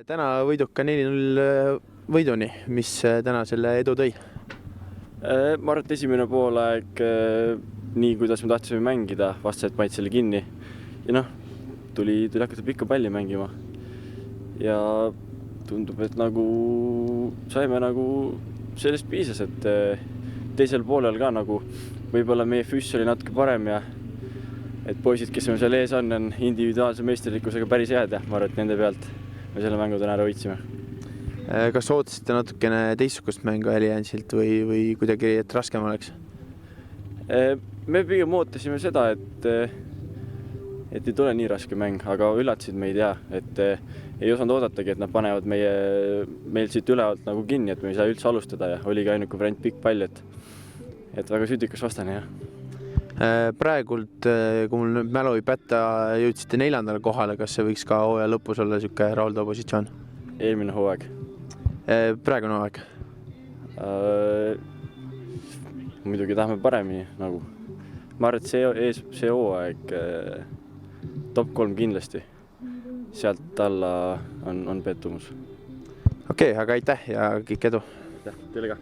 Täna võiduka 4-0 võiduni, mis täna selle edu tõi? Ma arvan, et esimene poolaeg nii, kuidas me tahtsime mängida, vastased panid selle kinni. Ja tuli hakata pikka palli mängima. Ja tundub, et saime sellest piisas, et teisel poolel ka võib-olla meie füss oli natuke parem ja et poisid, kes meil seal ees on individuaalse meisterlikkusega päris head ja ma arvan, et nende pealt me selle mängu täna ära võitsime. Kas ootasite natukene teistsugust mängu Alliansilt või kuidagi, et raskem oleks? Me pigem ootasime seda, et ei tule nii raske mäng, aga üllatasid meid et ei osanud oodatagi, et nad panevad meil siit ülevalt kinni, et me ei saa üldse alustada ja oligi ainuke variant pikk pall, et väga südikas vastane. Praegult, kui mul nüüd mälu ei pätta, jõudsite 4. kohale, kas see võiks ka hooaja lõpus olla niisugune rahuldav positsioon? Eelmine hooaeg. Praegune hooaeg? Muidugi tahame paremini. Ma arvan, et see hooaeg top 3 kindlasti. Sealt alla on pettumus. Okei, aga aitäh ja kõik edu! Teile ka!